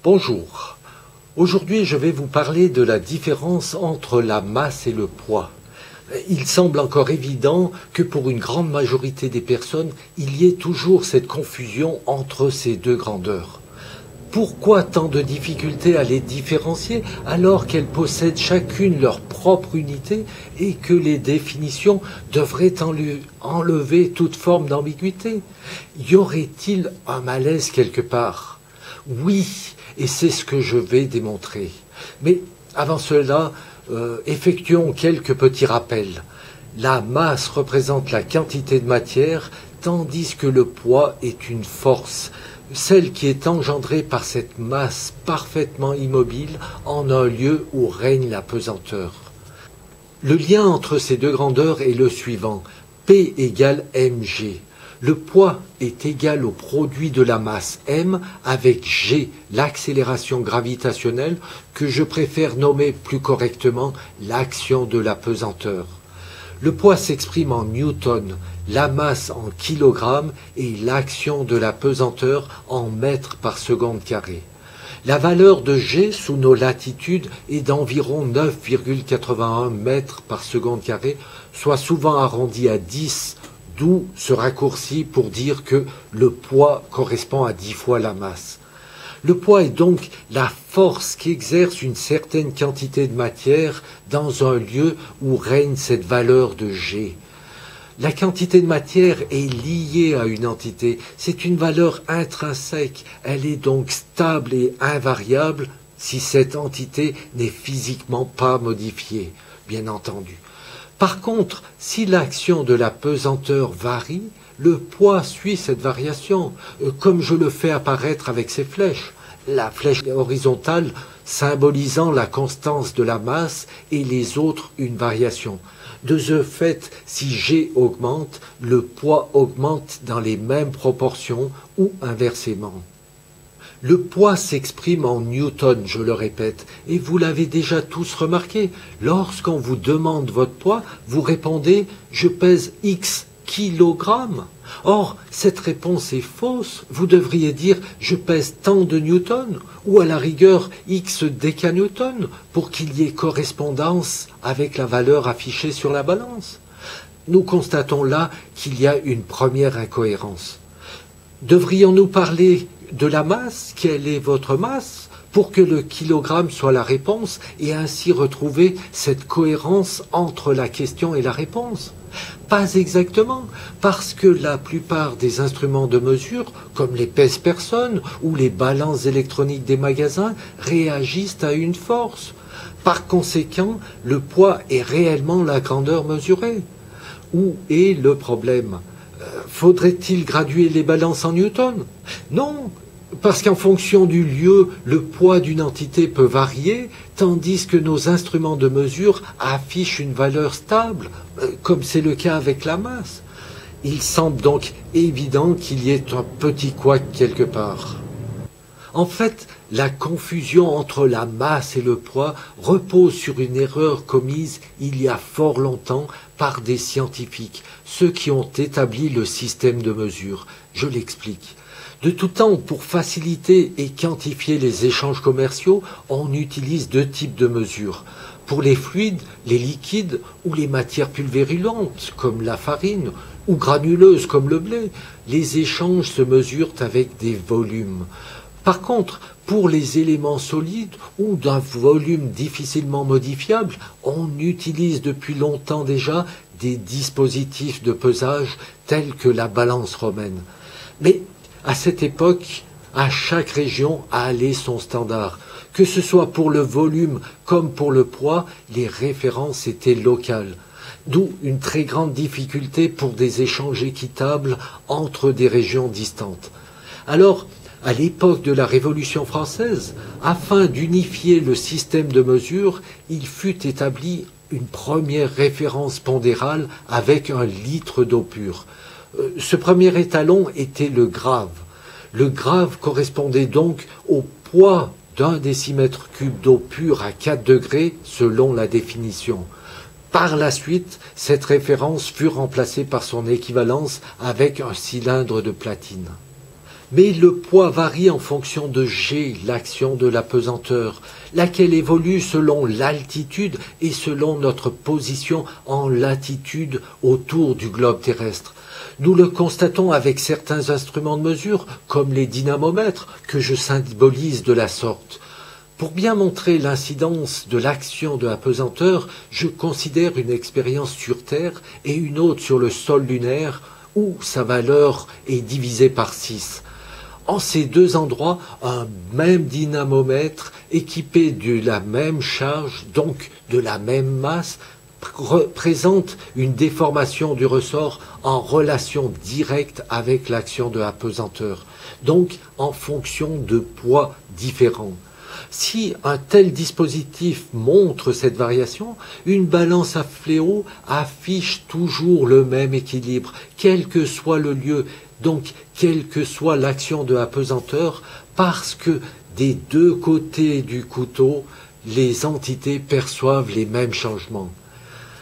Bonjour. Aujourd'hui, je vais vous parler de la différence entre la masse et le poids. Il semble encore évident que pour une grande majorité des personnes, il y ait toujours cette confusion entre ces deux grandeurs. Pourquoi tant de difficultés à les différencier alors qu'elles possèdent chacune leur propre unité et que les définitions devraient enlever toute forme d'ambiguïté? Y aurait-il un malaise quelque part? Oui, et c'est ce que je vais démontrer. Mais avant cela, effectuons quelques petits rappels. La masse représente la quantité de matière, tandis que le poids est une force, celle qui est engendrée par cette masse parfaitement immobile en un lieu où règne la pesanteur. Le lien entre ces deux grandeurs est le suivant. P égale mg. Le poids est égal au produit de la masse m avec g, l'accélération gravitationnelle, que je préfère nommer plus correctement l'action de la pesanteur. Le poids s'exprime en newton, la masse en kilogrammes et l'action de la pesanteur en mètres par seconde carré. La valeur de g sous nos latitudes est d'environ 9,81 mètres par seconde carré, soit souvent arrondi à 10, d'où ce raccourci pour dire que le poids correspond à 10 fois la masse. Le poids est donc la force qui exerce une certaine quantité de matière dans un lieu où règne cette valeur de G. La quantité de matière est liée à une entité, c'est une valeur intrinsèque, elle est donc stable et invariable si cette entité n'est physiquement pas modifiée, bien entendu. Par contre, si l'action de la pesanteur varie, le poids suit cette variation, comme je le fais apparaître avec ces flèches. La flèche horizontale symbolisant la constance de la masse et les autres une variation. De ce fait, si G augmente, le poids augmente dans les mêmes proportions ou inversement. Le poids s'exprime en newton, je le répète, et vous l'avez déjà tous remarqué. Lorsqu'on vous demande votre poids, vous répondez « je pèse X kilogrammes ». Or, cette réponse est fausse. Vous devriez dire « je pèse tant de newtons » ou à la rigueur X décanewtons pour qu'il y ait correspondance avec la valeur affichée sur la balance. Nous constatons là qu'il y a une première incohérence. Devrions-nous parler de la masse, quelle est votre masse, pour que le kilogramme soit la réponse et ainsi retrouver cette cohérence entre la question et la réponse? Pas exactement, parce que la plupart des instruments de mesure, comme les pèse-personnes ou les balances électroniques des magasins, réagissent à une force. Par conséquent, le poids est réellement la grandeur mesurée. Où est le problème? Faudrait-il graduer les balances en newtons? Non, parce qu'en fonction du lieu, le poids d'une entité peut varier, tandis que nos instruments de mesure affichent une valeur stable, comme c'est le cas avec la masse. Il semble donc évident qu'il y ait un petit couac quelque part. En fait, la confusion entre la masse et le poids repose sur une erreur commise il y a fort longtemps par des scientifiques, ceux qui ont établi le système de mesure. Je l'explique. De tout temps, pour faciliter et quantifier les échanges commerciaux, on utilise deux types de mesures. Pour les fluides, les liquides ou les matières pulvérulentes, comme la farine, ou granuleuses comme le blé, les échanges se mesurent avec des volumes. Par contre, pour les éléments solides ou d'un volume difficilement modifiable, on utilise depuis longtemps déjà des dispositifs de pesage tels que la balance romaine. Mais à cette époque, à chaque région allait son standard. Que ce soit pour le volume comme pour le poids, les références étaient locales. D'où une très grande difficulté pour des échanges équitables entre des régions distantes. Alors, à l'époque de la Révolution française, afin d'unifier le système de mesure, il fut établi une première référence pondérale avec un litre d'eau pure. Ce premier étalon était le grave. Le grave correspondait donc au poids d'un décimètre cube d'eau pure à 4 degrés selon la définition. Par la suite, cette référence fut remplacée par son équivalence avec un cylindre de platine. Mais le poids varie en fonction de G, l'action de l'apesanteur, laquelle évolue selon l'altitude et selon notre position en latitude autour du globe terrestre. Nous le constatons avec certains instruments de mesure, comme les dynamomètres, que je symbolise de la sorte. Pour bien montrer l'incidence de l'action de l'apesanteur, je considère une expérience sur Terre et une autre sur le sol lunaire, où sa valeur est divisée par 6. En ces deux endroits, un même dynamomètre équipé de la même charge, donc de la même masse, présente une déformation du ressort en relation directe avec l'action de l'apesanteur, donc en fonction de poids différents. Si un tel dispositif montre cette variation, une balance à fléau affiche toujours le même équilibre, quel que soit le lieu, donc quelle que soit l'action de l'apesanteur, parce que des deux côtés du couteau, les entités perçoivent les mêmes changements.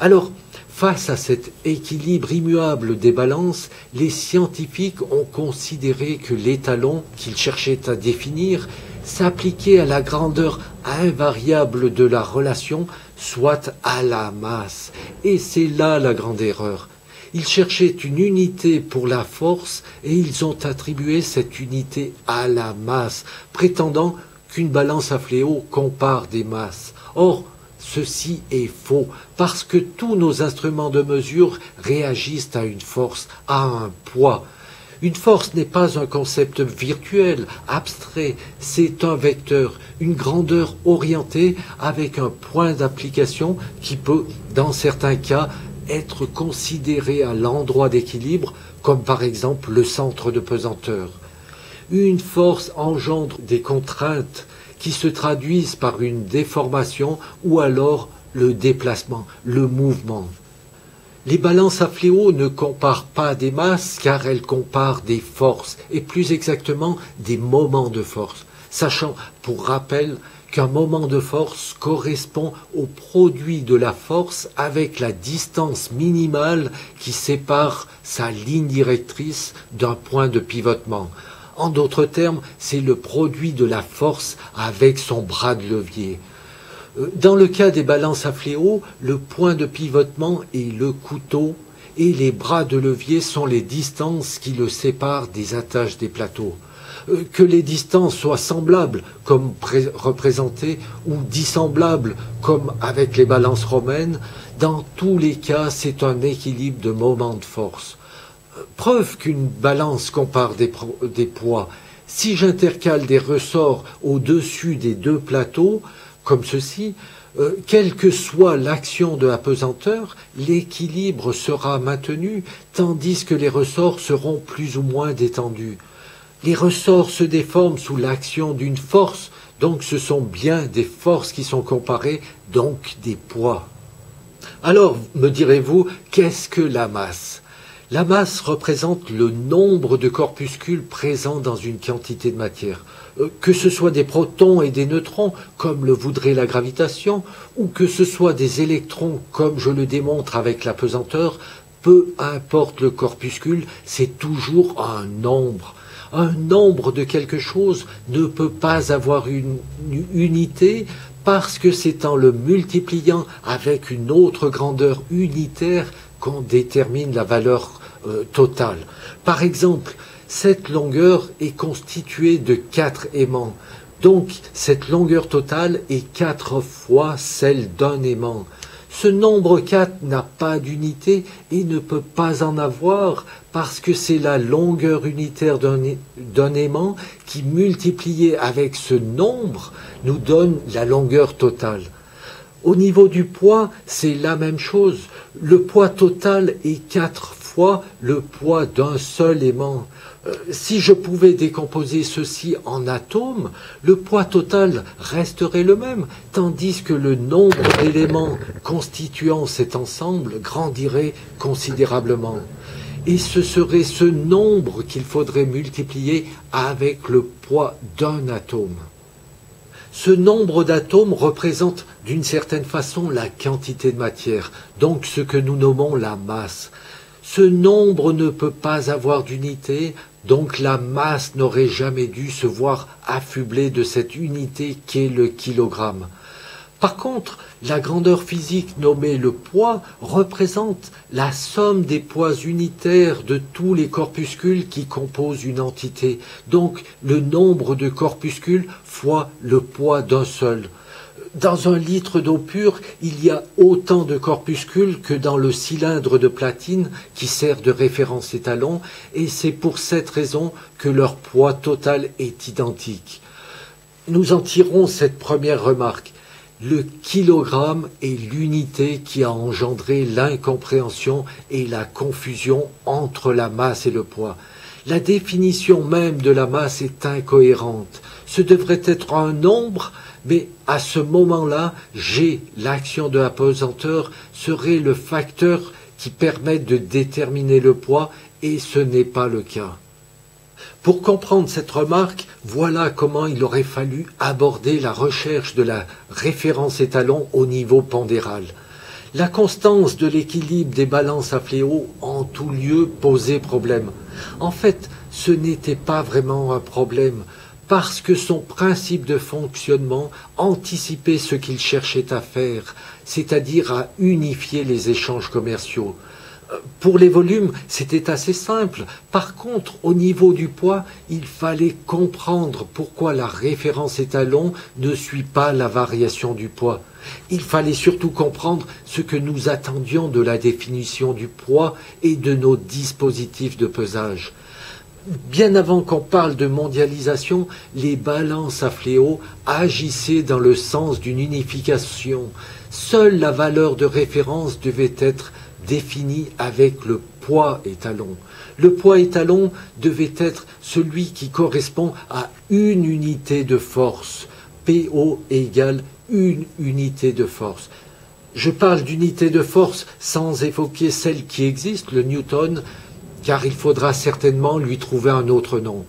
Alors, face à cet équilibre immuable des balances, les scientifiques ont considéré que l'étalon qu'ils cherchaient à définir s'appliquait à la grandeur invariable de la relation, soit à la masse. Et c'est là la grande erreur. Ils cherchaient une unité pour la force et ils ont attribué cette unité à la masse, prétendant qu'une balance à fléau compare des masses. Or, ceci est faux, parce que tous nos instruments de mesure réagissent à une force, à un poids. Une force n'est pas un concept virtuel, abstrait, c'est un vecteur, une grandeur orientée avec un point d'application qui peut, dans certains cas, être considéré à l'endroit d'équilibre, comme par exemple le centre de pesanteur. Une force engendre des contraintes qui se traduisent par une déformation ou alors le déplacement, le mouvement. Les balances à fléau ne comparent pas des masses car elles comparent des forces et plus exactement des moments de force, sachant pour rappel qu'un moment de force correspond au produit de la force avec la distance minimale qui sépare sa ligne directrice d'un point de pivotement. En d'autres termes, c'est le produit de la force avec son bras de levier. Dans le cas des balances à fléau, le point de pivotement est le couteau et les bras de levier sont les distances qui le séparent des attaches des plateaux. Que les distances soient semblables, comme représentées, ou dissemblables, comme avec les balances romaines, dans tous les cas, c'est un équilibre de moments de force. Preuve qu'une balance compare des poids. Si j'intercale des ressorts au-dessus des deux plateaux, comme ceci, quelle que soit l'action de l'apesanteur, l'équilibre sera maintenu, tandis que les ressorts seront plus ou moins détendus. Les ressorts se déforment sous l'action d'une force, donc ce sont bien des forces qui sont comparées, donc des poids. Alors, me direz-vous, qu'est-ce que la masse ? La masse représente le nombre de corpuscules présents dans une quantité de matière. Que ce soit des protons et des neutrons, comme le voudrait la gravitation, ou que ce soit des électrons, comme je le démontre avec la pesanteur, peu importe le corpuscule, c'est toujours un nombre. Un nombre de quelque chose ne peut pas avoir une unité parce que c'est en le multipliant avec une autre grandeur unitaire qu'on détermine la valeur totale. Par exemple, cette longueur est constituée de 4 aimants. Donc, cette longueur totale est 4 fois celle d'un aimant. Ce nombre 4 n'a pas d'unité et ne peut pas en avoir parce que c'est la longueur unitaire d'un aimant qui, multipliée avec ce nombre, nous donne la longueur totale. Au niveau du poids, c'est la même chose. Le poids total est 4 fois le poids d'un seul aimant. Si je pouvais décomposer ceci en atomes, le poids total resterait le même, tandis que le nombre d'éléments constituant cet ensemble grandirait considérablement. Et ce serait ce nombre qu'il faudrait multiplier avec le poids d'un atome. Ce nombre d'atomes représente d'une certaine façon la quantité de matière, donc ce que nous nommons la masse. Ce nombre ne peut pas avoir d'unité Donc la masse n'aurait jamais dû se voir affublée de cette unité qu'est le kilogramme. Par contre, la grandeur physique nommée le poids représente la somme des poids unitaires de tous les corpuscules qui composent une entité, donc le nombre de corpuscules fois le poids d'un seul. Dans un litre d'eau pure, il y a autant de corpuscules que dans le cylindre de platine qui sert de référence étalon, et c'est pour cette raison que leur poids total est identique. Nous en tirons cette première remarque. Le kilogramme est l'unité qui a engendré l'incompréhension et la confusion entre la masse et le poids. La définition même de la masse est incohérente. Ce devrait être un nombre, mais à ce moment-là, G, l'action de l'apesanteur, serait le facteur qui permet de déterminer le poids, et ce n'est pas le cas. Pour comprendre cette remarque, voilà comment il aurait fallu aborder la recherche de la référence étalon au niveau pondéral. La constance de l'équilibre des balances à fléau en tout lieu posait problème. En fait, ce n'était pas vraiment un problème, parce que son principe de fonctionnement anticipait ce qu'il cherchait à faire, c'est-à-dire à unifier les échanges commerciaux. Pour les volumes, c'était assez simple. Par contre, au niveau du poids, il fallait comprendre pourquoi la référence étalon ne suit pas la variation du poids. Il fallait surtout comprendre ce que nous attendions de la définition du poids et de nos dispositifs de pesage. Bien avant qu'on parle de mondialisation, les balances à fléau agissaient dans le sens d'une unification. Seule la valeur de référence devait être défini avec le poids étalon. Le poids étalon devait être celui qui correspond à une unité de force. PO égale une unité de force. Je parle d'unité de force sans évoquer celle qui existe, le Newton, car il faudra certainement lui trouver un autre nom.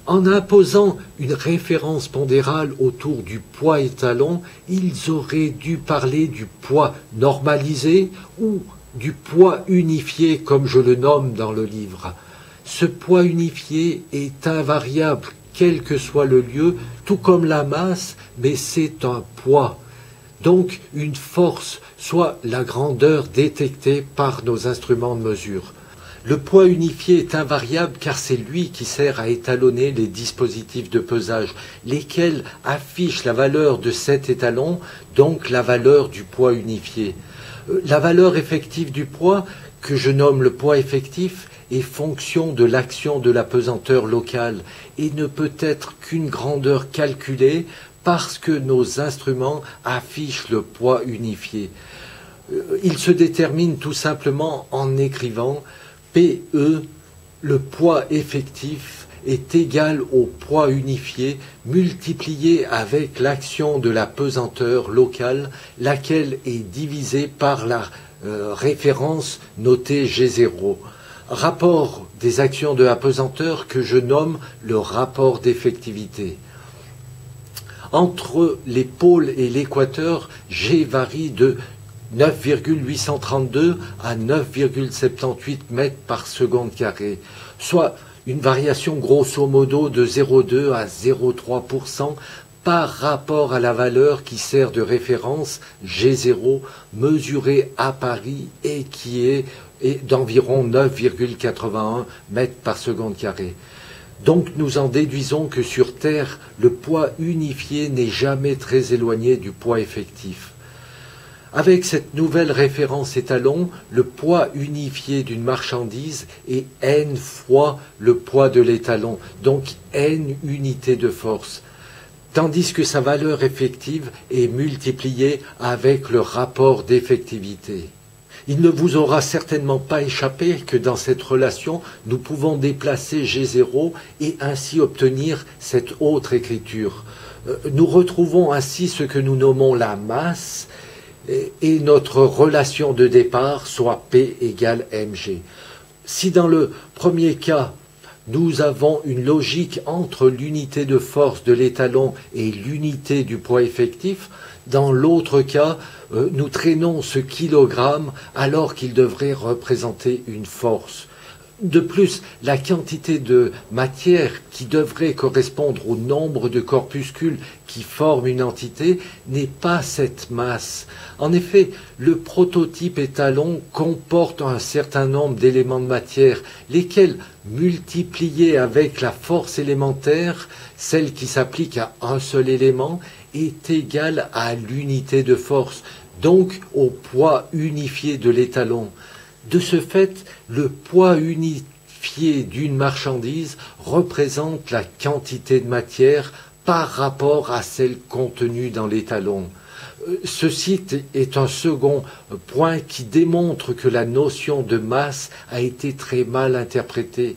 En imposant une référence pondérale autour du poids étalon, ils auraient dû parler du poids normalisé ou du poids unifié, comme je le nomme dans le livre. Ce poids unifié est invariable, quel que soit le lieu, tout comme la masse, mais c'est un poids. Donc une force, soit la grandeur détectée par nos instruments de mesure. Le poids unifié est invariable car c'est lui qui sert à étalonner les dispositifs de pesage, lesquels affichent la valeur de cet étalon, donc la valeur du poids unifié. La valeur effective du poids, que je nomme le poids effectif, est fonction de l'action de l'apesanteur locale et ne peut être qu'une grandeur calculée parce que nos instruments affichent le poids unifié. Il se détermine tout simplement en écrivant PE, le poids effectif, est égal au poids unifié multiplié avec l'action de la pesanteur locale, laquelle est divisée par la référence notée G0. Rapport des actions de la pesanteur que je nomme le rapport d'effectivité. Entre les pôles et l'équateur, G varie de 9,832 à 9,78 mètres par seconde carrée, soit une variation grosso modo de 0,2 à 0,3% par rapport à la valeur qui sert de référence G0 mesurée à Paris et qui est d'environ 9,81 mètres par seconde carrée. Donc nous en déduisons que sur Terre, le poids unifié n'est jamais très éloigné du poids effectif. Avec cette nouvelle référence étalon, le poids unifié d'une marchandise est n fois le poids de l'étalon, donc n unités de force, tandis que sa valeur effective est multipliée avec le rapport d'effectivité. Il ne vous aura certainement pas échappé que dans cette relation, nous pouvons déplacer G0 et ainsi obtenir cette autre écriture. Nous retrouvons ainsi ce que nous nommons la masse, et notre relation de départ soit P égale mg. Si dans le premier cas, nous avons une logique entre l'unité de force de l'étalon et l'unité du poids effectif, dans l'autre cas, nous traînons ce kilogramme alors qu'il devrait représenter une force. De plus, la quantité de matière qui devrait correspondre au nombre de corpuscules qui forment une entité n'est pas cette masse. En effet, le prototype étalon comporte un certain nombre d'éléments de matière, lesquels, multipliés avec la force élémentaire, celle qui s'applique à un seul élément, est égale à l'unité de force, donc au poids unifié de l'étalon. De ce fait, le poids unifié d'une marchandise représente la quantité de matière par rapport à celle contenue dans l'étalon. Ceci est un second point qui démontre que la notion de masse a été très mal interprétée,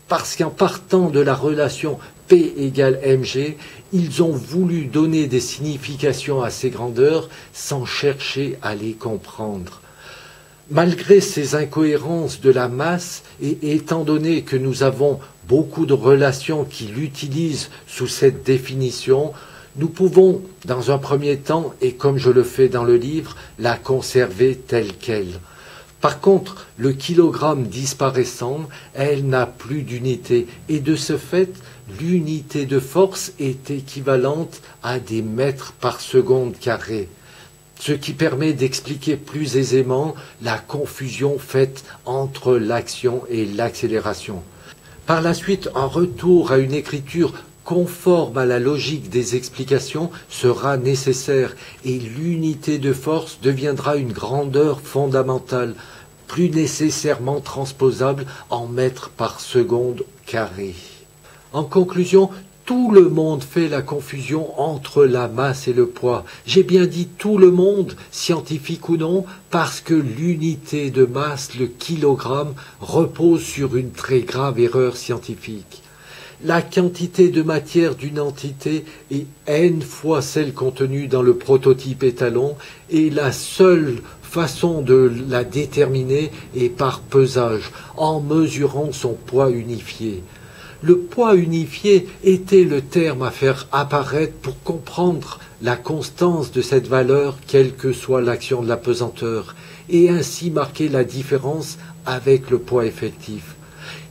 parce qu'en partant de la relation P égale mg, ils ont voulu donner des significations à ces grandeurs sans chercher à les comprendre. Malgré ces incohérences de la masse, et étant donné que nous avons beaucoup de relations qui l'utilisent sous cette définition, nous pouvons, dans un premier temps, et comme je le fais dans le livre, la conserver telle qu'elle. Par contre, le kilogramme disparaissant, elle n'a plus d'unité, et de ce fait, l'unité de force est équivalente à des mètres par seconde carrée, ce qui permet d'expliquer plus aisément la confusion faite entre l'action et l'accélération. Par la suite, un retour à une écriture conforme à la logique des explications sera nécessaire et l'unité de force deviendra une grandeur fondamentale, plus nécessairement transposable en mètres par seconde carré. En conclusion, tout le monde fait la confusion entre la masse et le poids. J'ai bien dit tout le monde, scientifique ou non, parce que l'unité de masse, le kilogramme, repose sur une très grave erreur scientifique. La quantité de matière d'une entité est n fois celle contenue dans le prototype étalon et la seule façon de la déterminer est par pesage, en mesurant son poids unifié. Le poids unifié était le terme à faire apparaître pour comprendre la constance de cette valeur, quelle que soit l'action de la pesanteur, et ainsi marquer la différence avec le poids effectif.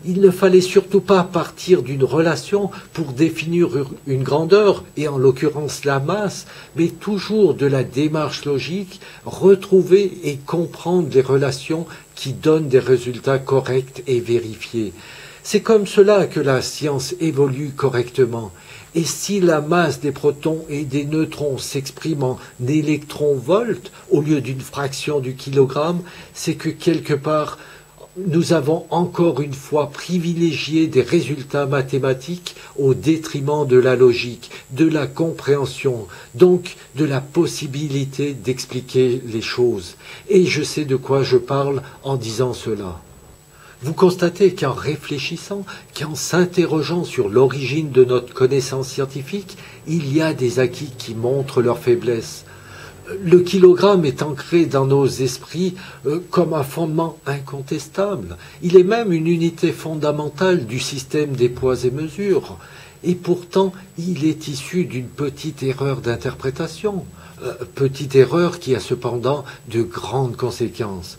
Il ne fallait surtout pas partir d'une relation pour définir une grandeur, et en l'occurrence la masse, mais toujours de la démarche logique, retrouver et comprendre les relations qui donnent des résultats corrects et vérifiés. C'est comme cela que la science évolue correctement. Et si la masse des protons et des neutrons s'exprime en électronvolts au lieu d'une fraction du kilogramme, c'est que quelque part, nous avons encore une fois privilégié des résultats mathématiques au détriment de la logique, de la compréhension, donc de la possibilité d'expliquer les choses. Et je sais de quoi je parle en disant cela. Vous constatez qu'en réfléchissant, qu'en s'interrogeant sur l'origine de notre connaissance scientifique, il y a des acquis qui montrent leur faiblesse. Le kilogramme est ancré dans nos esprits comme un fondement incontestable. Il est même une unité fondamentale du système des poids et mesures. Et pourtant, il est issu d'une petite erreur d'interprétation. Petite erreur qui a cependant de grandes conséquences.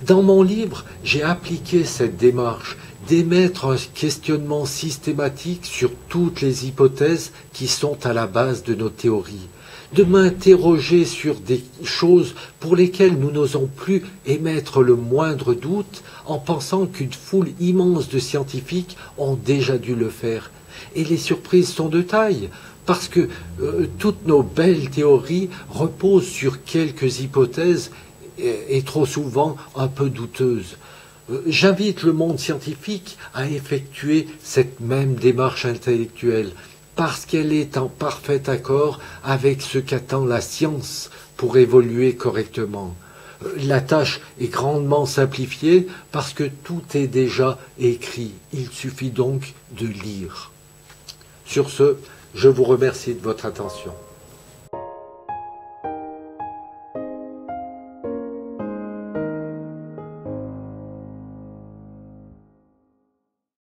Dans mon livre, j'ai appliqué cette démarche d'émettre un questionnement systématique sur toutes les hypothèses qui sont à la base de nos théories, de m'interroger sur des choses pour lesquelles nous n'osons plus émettre le moindre doute en pensant qu'une foule immense de scientifiques ont déjà dû le faire. Et les surprises sont de taille, parce que toutes nos belles théories reposent sur quelques hypothèses et trop souvent un peu douteuse. J'invite le monde scientifique à effectuer cette même démarche intellectuelle, parce qu'elle est en parfait accord avec ce qu'attend la science pour évoluer correctement. La tâche est grandement simplifiée parce que tout est déjà écrit. Il suffit donc de lire. Sur ce, je vous remercie de votre attention.